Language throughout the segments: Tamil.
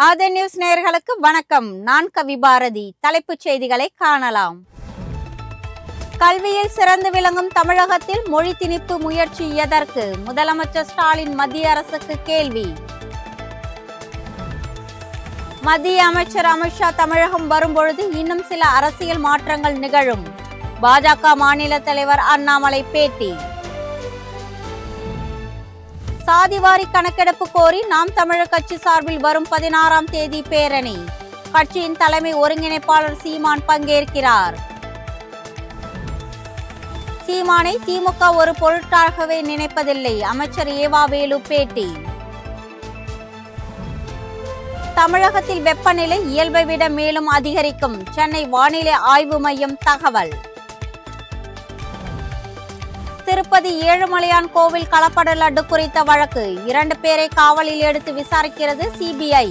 ஆதே நியூஸ் நேயர்களுக்கு வணக்கம். நான் கவி பாரதி. தலைப்புச் செய்திகளை காணலாம். கல்வியில் சிறந்து விளங்கும் தமிழகத்தில் மொழி திணிப்பு முயற்சி எதற்கு? முதலமைச்சர் ஸ்டாலின் மத்திய அரசுக்கு கேள்வி. மத்திய அமைச்சர் அமித்ஷா தமிழகம் வரும்பொழுது இன்னும் சில அரசியல் மாற்றங்கள் நிகழும். பாஜக மாநில தலைவர் அண்ணாமலை பேட்டி. சாதிவாரி கணக்கெடுப்பு கோரி நாம் தமிழர் கட்சி சார்பில் வரும் 16ஆம் தேதி பேரணி. கட்சியின் தலைமை ஒருங்கிணைப்பாளர் சீமான் பங்கேற்கிறார். சீமானை திமுக ஒரு பொருட்டாகவே நினைப்பதில்லை. அமைச்சர் ஏவா வேலு பேட்டி. தமிழகத்தில் வெப்பநிலை இயல்பை விட மேலும் அதிகரிக்கும். சென்னை வானிலை ஆய்வு மையம் தகவல். திருப்பதி ஏழுமலையான் கோவில் கலப்பட லட்டு குறித்த வழக்கு 2 பேரை காவலில் எடுத்து விசாரிக்கிறது சிபிஐ.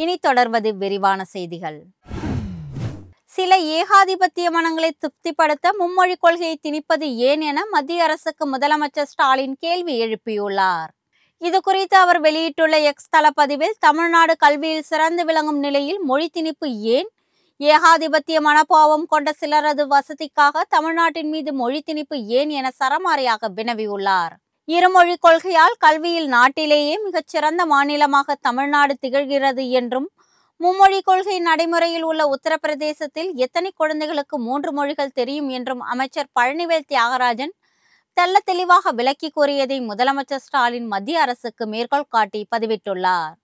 இனி தொடர்வது விரிவான செய்திகள். சில ஏகாதிபத்திய மனங்களை திருப்திப்படுத்த மும்மொழி கொள்கையை திணிப்பது ஏன் என மத்திய அரசுக்கு முதலமைச்சர் ஸ்டாலின் கேள்வி எழுப்பியுள்ளார். இது குறித்து அவர் வெளியிட்டுள்ள எக்ஸ் தள பதிவில், தமிழ்நாடு கல்வியில் சிறந்து விளங்கும் நிலையில் மொழி திணிப்பு ஏன்? ஏகாதிபத்திய மனப்பாவம் கொண்ட சிலரது வசதிக்காக தமிழ்நாட்டின் மீது மொழி திணிப்பு ஏன் என சரமாரியாக வினவியுள்ளார். இருமொழி கொள்கையால் கல்வியில் நாட்டிலேயே மிகச்சிறந்த மாநிலமாக தமிழ்நாடு திகழ்கிறது என்றும், மும்மொழி கொள்கை நடைமுறையில் உள்ள உத்தரப்பிரதேசத்தில் எத்தனை குழந்தைகளுக்கு 3 மொழிகள் தெரியும் என்றும் அமைச்சர் பழனிவேல் தியாகராஜன் தெள்ள தெளிவாக விளக்கி கூறியதை முதலமைச்சர் ஸ்டாலின் மத்திய அரசுக்கு மேற்கோள் காட்டி பதிவிட்டுள்ளார்.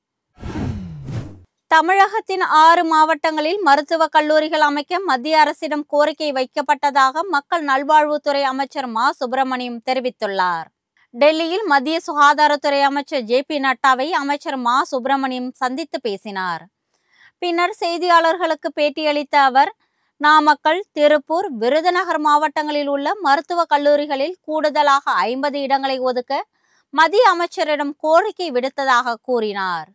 தமிழகத்தின் 6 மாவட்டங்களில் மருத்துவக் கல்லூரிகள் அமைக்க மத்திய அரசிடம் கோரிக்கை வைக்கப்பட்டதாக மக்கள் நல்வாழ்வுத்துறை அமைச்சர் மா சுப்பிரமணியம் தெரிவித்துள்ளார். டெல்லியில் மத்திய சுகாதாரத்துறை அமைச்சர் ஜே.பி. நட்டாவை அமைச்சர் மா சுப்பிரமணியம் சந்தித்து பேசினார். பின்னர் செய்தியாளர்களுக்கு பேட்டியளித்த அவர், நாமக்கல், திருப்பூர், விருதுநகர் மாவட்டங்களில் உள்ள மருத்துவக் கல்லூரிகளில் கூடுதலாக 50 இடங்களை ஒதுக்க மத்திய அமைச்சரிடம் கோரிக்கை விடுத்ததாக கூறினார்.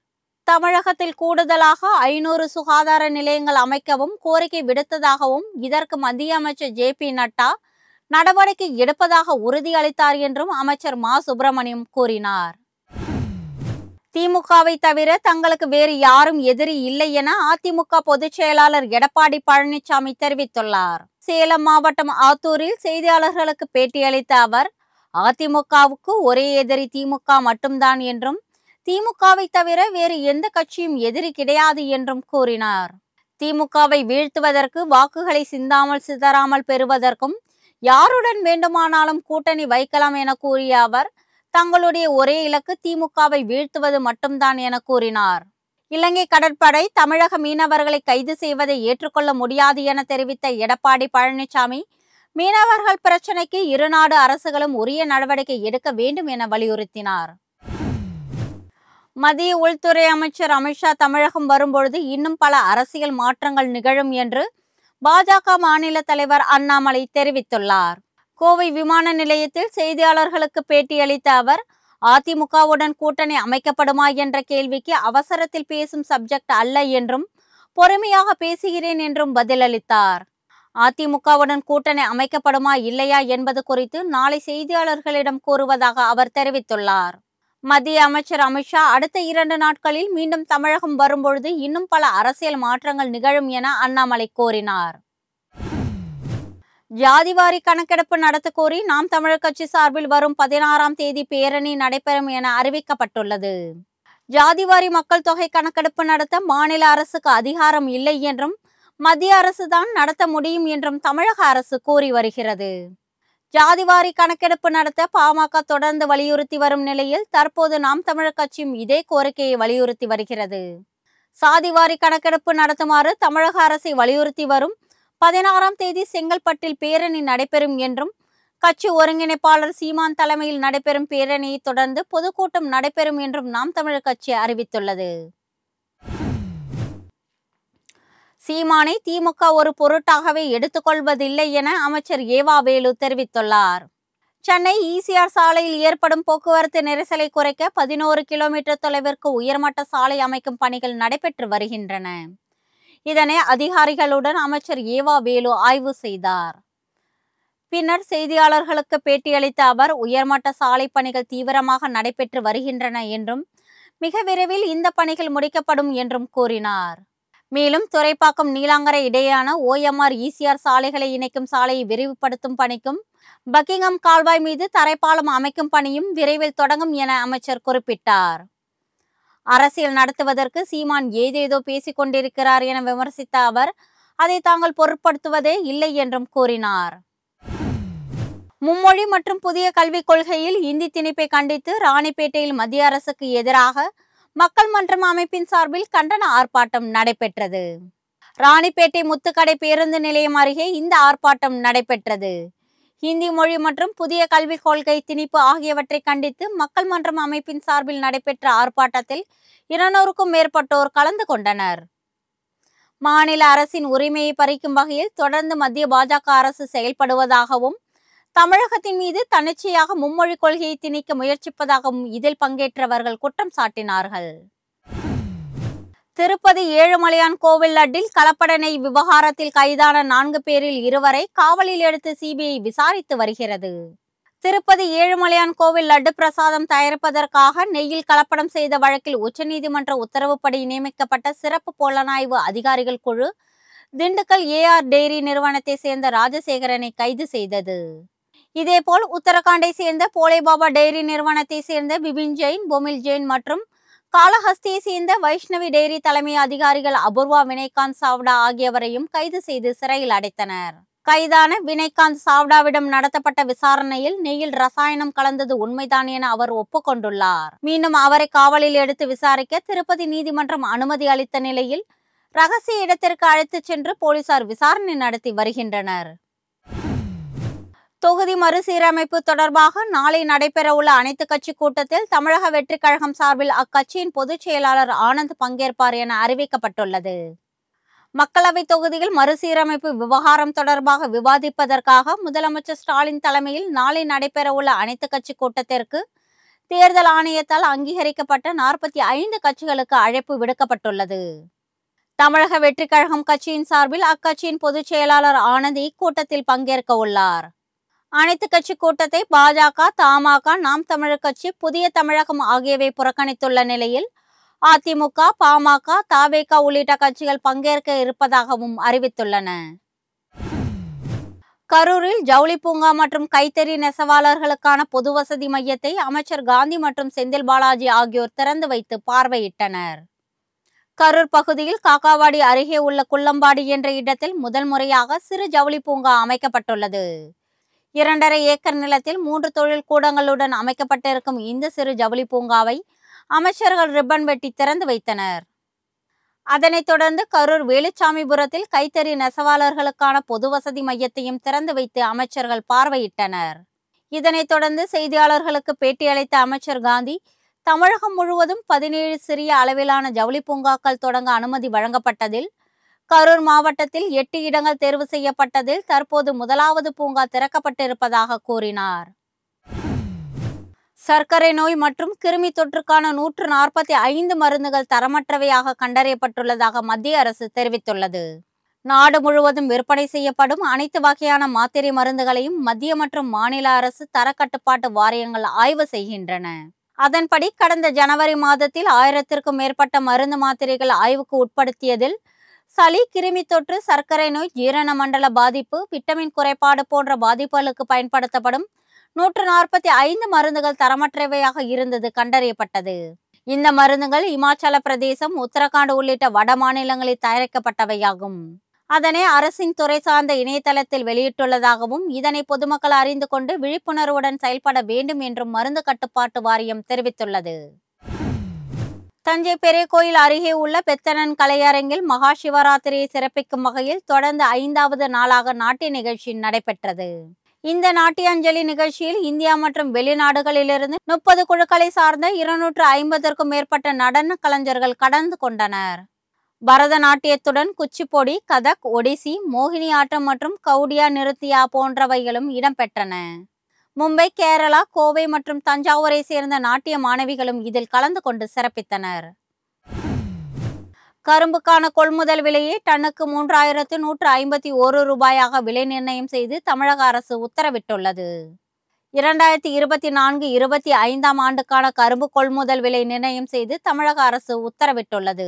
தமிழகத்தில் கூடுதலாக 500 சுகாதார நிலையங்கள் அமைக்கவும் கோரிக்கை விடுத்ததாகவும், இதற்கு மத்திய அமைச்சர் ஜே.பி. நட்டா நடவடிக்கை எடுப்பதாக உறுதியளித்தார் என்றும் அமைச்சர் மா சுப்பிரமணியம் கூறினார். திமுகவை தவிர தங்களுக்கு வேறு யாரும் எதிரி இல்லை என அதிமுக பொதுச் செயலாளர் எடப்பாடி பழனிசாமி தெரிவித்துள்ளார். சேலம் மாவட்டம் ஆத்தூரில் செய்தியாளர்களுக்கு பேட்டியளித்த அவர், அதிமுகவுக்கு ஒரே எதிரி திமுக மட்டும்தான் என்றும், திமுகவை தவிர வேறு எந்த கட்சியும் எதிரி கிடையாது என்றும் கூறினார். திமுகவை வீழ்த்துவதற்கு, வாக்குகளை சிந்தாமல் பெறுவதற்கும் யாருடன் வேண்டுமானாலும் கூட்டணி வைக்கலாம் என கூறிய அவர், தங்களுடைய ஒரே இலக்கு திமுகவை வீழ்த்துவது மட்டும்தான் என கூறினார். இலங்கை கடற்படை தமிழக மீனவர்களை கைது செய்வதை ஏற்றுக்கொள்ள முடியாது என தெரிவித்த எடப்பாடி பழனிசாமி, மீனவர்கள் பிரச்சினைக்கு இரு நாடு அரசுகளும் உரிய நடவடிக்கை எடுக்க வேண்டும் என வலியுறுத்தினார். மத்திய உள்துறை அமைச்சர் அமித்ஷா தமிழகம் வரும்பொழுது இன்னும் பல அரசியல் மாற்றங்கள் நிகழும் என்று பாஜக மாநில தலைவர் அண்ணாமலை தெரிவித்துள்ளார். கோவை விமான நிலையத்தில் செய்தியாளர்களுக்கு பேட்டியளித்த அவர், அதிமுகவுடன் கூட்டணி அமைக்கப்படுமா என்ற கேள்விக்கு அவசரத்தில் பேசும் சப்ஜெக்ட் அல்ல என்றும், பொறுமையாக பேசுகிறேன் என்றும் பதிலளித்தார். அதிமுகவுடன் கூட்டணி அமைக்கப்படுமா இல்லையா என்பது குறித்து நாளை செய்தியாளர்களிடம் கூறுவதாக அவர் தெரிவித்துள்ளார். மத்திய அமைச்சர் அமித்ஷா அடுத்த 2 நாட்களில் மீண்டும் தமிழகம் வரும்பொழுது இன்னும் பல அரசியல் மாற்றங்கள் நிகழும் என அண்ணாமலை கூறினார். ஜாதிவாரி கணக்கெடுப்பு நடத்த கோரி நாம் தமிழர் கட்சி சார்பில் வரும் 16ஆம் தேதி பேரணி நடைபெறும் என அறிவிக்கப்பட்டுள்ளது. ஜாதிவாரி மக்கள் தொகை கணக்கெடுப்பு நடத்த மாநில அரசுக்கு அதிகாரம் இல்லை என்றும், மத்திய அரசு தான் நடத்த முடியும் என்றும் தமிழக அரசு கூறி வருகிறது. ஜாதிவாரி கணக்கெடுப்பு நடத்த பாமக தொடர்ந்து வலியுறுத்தி வரும் நிலையில் தற்போது நாம் தமிழர் கட்சியும் இதே கோரிக்கையை வலியுறுத்தி வருகிறது. சாதிவாரி கணக்கெடுப்பு நடத்துமாறு தமிழக அரசை வலியுறுத்தி வரும் 16ஆம் தேதி செங்கல்பட்டில் பேரணி நடைபெறும் என்றும், கட்சி ஒருங்கிணைப்பாளர் சீமான் தலைமையில் நடைபெறும் பேரணியை தொடர்ந்து பொதுக்கூட்டம் நடைபெறும் என்றும் நாம் தமிழர் கட்சி அறிவித்துள்ளது. சீமானை திமுக ஒரு பொருட்டாகவே எடுத்துக்கொள்வதில்லை என அமைச்சர் ஏவா வேலு தெரிவித்துள்ளார். சென்னை ஈசிஆர் சாலையில் ஏற்படும் போக்குவரத்து நெரிசலை குறைக்க 11 கிலோமீட்டர் தொலைவிற்கு உயர்மட்ட சாலை அமைக்கும் பணிகள் நடைபெற்று வருகின்றன. இதனை அதிகாரிகளுடன் அமைச்சர் ஏவா வேலு ஆய்வு செய்தார். பின்னர் செய்தியாளர்களுக்கு பேட்டியளித்த அவர், உயர்மட்ட சாலை பணிகள் தீவிரமாக நடைபெற்று வருகின்றன என்றும், மிக விரைவில் இந்த பணிகள் முடிக்கப்படும் என்றும் கூறினார். மேலும் துறைப்பாக்கம் நீலாங்கரை இடையேயான OMR ECR சாலைகளை இணைக்கும் சாலையை விரிவுபடுத்தும் பணிக்கும் பக்கிங்ஹாம் கால்வாய் மீது தரைப்பாலம் அமைக்கும் பணியும் விரைவில் தொடங்கும் என அமைச்சர் குறிப்பிட்டார். அரசியல் நடத்துவதற்கு சீமான் ஏதேதோ பேசிக் கொண்டிருக்கிறார் என விமர்சித்த அவர் அதை தாங்கள் பொருட்படுத்துவதே இல்லை என்றும் கூறினார். மும்மொழி மற்றும் புதிய கல்விக் கொள்கையில் இந்தி திணிப்பை கண்டித்து ராணிப்பேட்டையில் மத்திய அரசுக்கு எதிராக மக்கள் மன்றம் அமைப்பின் சார்பில் கண்டன ஆர்ப்பாட்டம் நடைபெற்றது. ராணிப்பேட்டை முத்துக்கடை பேருந்து நிலையம் அருகே இந்த ஆர்ப்பாட்டம் நடைபெற்றது. ஹிந்தி மொழி மற்றும் புதிய கல்விக் கொள்கை திணிப்பு ஆகியவற்றை கண்டித்து மக்கள் மன்றம் அமைப்பின் சார்பில் நடைபெற்ற ஆர்ப்பாட்டத்தில் 200க்கும் மேற்பட்டோர் கலந்து கொண்டனர். மாநில அரசின் உரிமையை பறிக்கும் வகையில் தொடர்ந்து மத்திய பாஜக அரசு செயல்படுவதாகவும் தமிழகத்தின் மீது தன்னிச்சையாக மும்மொழி கொள்கையை திணிக்க முயற்சிப்பதாகவும் இதில் பங்கேற்றவர்கள் குற்றம் சாட்டினார்கள். திருப்பதி ஏழுமலையான் கோவில் லட்டில் கலப்பட நெய் விவகாரத்தில் கைதான 4 பேரில் 2 வரை காவலில் எடுத்து CBI விசாரித்து வருகிறது. திருப்பதி ஏழுமலையான் கோவில் லட்டு பிரசாதம் தயாரிப்பதற்காக நெய்யில் கலப்படம் செய்த வழக்கில் உச்சநீதிமன்ற உத்தரவுப்படி நியமிக்கப்பட்ட சிறப்பு புலனாய்வு அதிகாரிகள் குழு திண்டுக்கல் AR டெய்ரி நிறுவனத்தை சேர்ந்த ராஜசேகரனை கைது செய்தது. இதேபோல் உத்தரகாண்டை சேர்ந்த போலேபாபா டெய்ரி நிறுவனத்தை சேர்ந்த பிபின் ஜெயின், பொமில் ஜெயின் மற்றும் காளஹஸ்தியை சேர்ந்த வைஷ்ணவி டெய்ரி தலைமை அதிகாரிகள் அபூர்வா வினய்காந்த் சாவ்டா ஆகியவரையும் கைது செய்து சிறையில் அடைத்தனர். கைதான வினய்காந்த் சாவ்டாவிடம் நடத்தப்பட்ட விசாரணையில் நெய்யில் ரசாயனம் கலந்தது உண்மைதான் என அவர் ஒப்புக்கொண்டுள்ளார். மீண்டும் அவரை காவலில் எடுத்து விசாரிக்க திருப்பதி நீதிமன்றம் அனுமதி அளித்த நிலையில் ரகசிய இடத்திற்கு அழைத்துச் சென்று போலீசார் விசாரணை நடத்தி வருகின்றனர். தொகுதி மறுசீரமைப்பு தொடர்பாக நாளை நடைபெறவுள்ள அனைத்து கட்சி கூட்டத்தில் தமிழக வெற்றிக் கழகம் சார்பில் அக்கட்சியின் பொதுச் செயலாளர் ஆனந்த் பங்கேற்பார் என அறிவிக்கப்பட்டுள்ளது. மக்களவை தொகுதியில் மறுசீரமைப்பு விவகாரம் தொடர்பாக விவாதிப்பதற்காக முதலமைச்சர் ஸ்டாலின் தலைமையில் நாளை நடைபெறவுள்ள அனைத்து கட்சி கூட்டத்திற்கு தேர்தல் ஆணையத்தால் அங்கீகரிக்கப்பட்ட 45 கட்சிகளுக்கு அழைப்பு விடுக்கப்பட்டுள்ளது. தமிழக வெற்றிக் கழகம் கட்சியின் சார்பில் அக்கட்சியின் பொதுச் செயலாளர் ஆனந்த் இக்கூட்டத்தில் பங்கேற்க உள்ளார். அனைத்து கட்சி கூட்டத்தை பாஜக, தமாக, நாம் தமிழர் கட்சி, புதிய தமிழகம் ஆகியவை புறக்கணித்துள்ள நிலையில் அதிமுக, பாமக, தவேக உள்ளிட்ட கட்சிகள் பங்கேற்க இருப்பதாகவும் அறிவித்துள்ளன. கரூரில் ஜவுளி பூங்கா மற்றும் கைத்தறி நெசவாளர்களுக்கான பொது வசதி மையத்தை அமைச்சர் காந்தி மற்றும் செந்தில் பாலாஜி ஆகியோர் திறந்து வைத்து பார்வையிட்டனர். கரூர் பகுதியில் காக்காவாடி அருகே உள்ள குள்ளம்பாடி என்ற இடத்தில் முதல் முறையாக சிறு ஜவுளி பூங்கா அமைக்கப்பட்டுள்ளது. 2.5 ஏக்கர் நிலத்தில் 3 தொழில் கூடங்களுடன் அமைக்கப்பட்டிருக்கும் இந்த சிறு ஜவுளி பூங்காவை அமைச்சர்கள் ரிப்பன் வெட்டி திறந்து வைத்தனர். அதனைத் தொடர்ந்து கரூர் வேலுச்சாமிபுரத்தில் கைத்தறி நெசவாளர்களுக்கான பொது வசதி மையத்தையும் திறந்து வைத்து அமைச்சர்கள் பார்வையிட்டனர். இதனைத் தொடர்ந்து செய்தியாளர்களுக்கு பேட்டியளித்த அமைச்சர் காந்தி, தமிழகம் முழுவதும் 17 சிறிய அளவிலான ஜவுளி பூங்காக்கள் தொடங்க அனுமதி வழங்கப்பட்டதில் கரூர் மாவட்டத்தில் 8 இடங்கள் தேர்வு செய்யப்பட்டதில் தற்போது முதலாவது பூங்கா திறக்கப்பட்டிருப்பதாக கூறினார். சர்க்கரை நோய் மற்றும் கிருமி தொற்றுக்கான 145 மருந்துகள் தரமற்றவையாக கண்டறியப்பட்டுள்ளதாக மத்திய அரசு தெரிவித்துள்ளது. நாடு முழுவதும் விற்பனை செய்யப்படும் அனைத்து வகையான மாத்திரை மருந்துகளையும் மத்திய மற்றும் மாநில அரசு தரக்கட்டுப்பாட்டு வாரியங்கள் ஆய்வு செய்கின்றன. அதன்படி கடந்த ஜனவரி மாதத்தில் 1000க்கும் மேற்பட்ட மருந்து மாத்திரைகள் ஆய்வுக்கு உட்படுத்தியதில் சளி, கிருமி தொற்று, சர்க்கரை நோய், ஜீரண மண்டல பாதிப்பு, விட்டமின் குறைபாடு போன்ற பாதிப்புகளுக்கு பயன்படுத்தப்படும் 145 மருந்துகள் தரமற்றவையாக இருந்தது கண்டறியப்பட்டது. இந்த மருந்துகள் இமாச்சல பிரதேசம், உத்தரகாண்ட் உள்ளிட்ட வட மாநிலங்களில் தயாரிக்கப்பட்டவையாகும். அதனை அரசின் துறை சார்ந்த இணையதளத்தில் வெளியிட்டுள்ளதாகவும் இதனை பொதுமக்கள் அறிந்து கொண்டு விழிப்புணர்வுடன் செயல்பட வேண்டும் என்றும் மருந்து கட்டுப்பாட்டு வாரியம் தெரிவித்துள்ளது. தஞ்சை பெரிய கோயில் அருகே உள்ள பெத்தனன் கலையரங்கில் மகா சிவராத்திரியை சிறப்பிக்கும் வகையில் தொடர்ந்து 5வது நாளாக நாட்டிய நிகழ்ச்சி நடைபெற்றது. இந்த நாட்டியாஞ்சலி நிகழ்ச்சியில் இந்தியா மற்றும் வெளிநாடுகளிலிருந்து 30 குழுக்களை சார்ந்த 250க்கும் மேற்பட்ட நடன கலைஞர்கள் கலந்து கொண்டனர். பரதநாட்டியத்துடன் குச்சிப்புடி, கதக், ஒடிசி, மோகினி ஆட்டம் மற்றும் கவுடியா நிருத்தியா போன்றவைகளும் இடம்பெற்றன. மும்பை, கேரளா, கோவை மற்றும் தஞ்சாவூரை சேர்ந்த நாட்டிய மாணவிகளும் இதில் கலந்து கொண்டு சிறப்பித்தனர். கரும்புக்கான கொள்முதல் விலையை டன்னுக்கு 3151 ரூபாயாக விலை நிர்ணயம் செய்து தமிழக அரசு உத்தரவிட்டுள்ளது. 2024-25 ஆண்டுக்கான கரும்பு கொள்முதல் விலை நிர்ணயம் செய்து தமிழக அரசு உத்தரவிட்டுள்ளது.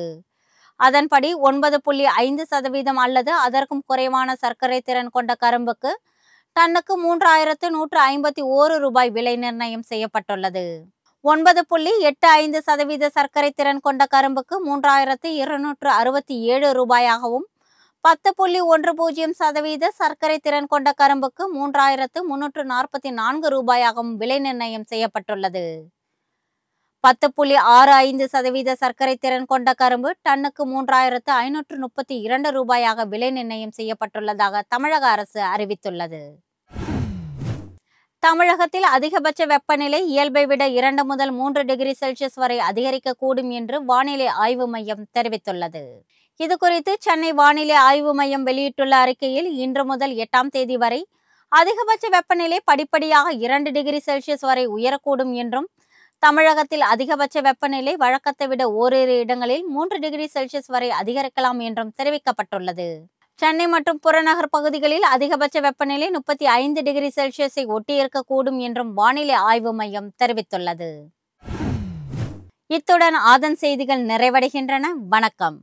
அதன்படி 9.5% அல்லது அதற்கும் குறைவான சர்க்கரை திறன் கொண்ட கரும்புக்கு டன்னுக்கு 3151 ரூபாய் விலை நிர்ணயம் செய்யப்பட்டுள்ளது. 9.85% சர்க்கரை திறன் கொண்ட கரும்புக்கு 3267 ரூபாயாகவும், 10.10% சர்க்கரை திறன் கொண்ட கரும்புக்கு 3344 ரூபாயாகவும் விலை நிர்ணயம் செய்யப்பட்டுள்ளது. 10.65% சர்க்கரை திறன் கொண்ட கரும்பு டன்னுக்கு 3532 ரூபாயாக விலை நிர்ணயம் செய்யப்பட்டுள்ளதாக தமிழக அரசு அறிவித்துள்ளது. தமிழகத்தில் அதிகபட்ச வெப்பநிலை இயல்பை விட 2 முதல் 3 டிகிரி செல்சியஸ் வரை அதிகரிக்கக்கூடும் என்று வானிலை ஆய்வு மையம் தெரிவித்துள்ளது. இதுகுறித்து சென்னை வானிலை ஆய்வு மையம் வெளியிட்டுள்ள அறிக்கையில், இன்று முதல் 8ஆம் தேதி வரை அதிகபட்ச வெப்பநிலை படிப்படியாக 2 டிகிரி செல்சியஸ் வரை உயரக்கூடும் என்றும், தமிழகத்தில் அதிகபட்ச வெப்பநிலை வழக்கத்தை விட ஓரிரு இடங்களில் 3 டிகிரி செல்சியஸ் வரை அதிகரிக்கலாம் என்றும் தெரிவிக்கப்பட்டுள்ளது. சென்னை மற்றும் புறநகர் பகுதிகளில் அதிகபட்ச வெப்பநிலை 35 டிகிரி செல்சியஸை ஒட்டியிருக்கக்கூடும் என்றும் வானிலை ஆய்வு மையம் தெரிவித்துள்ளது. இத்துடன் ஆதன் செய்திகள் நிறைவடைகின்றன. வணக்கம்.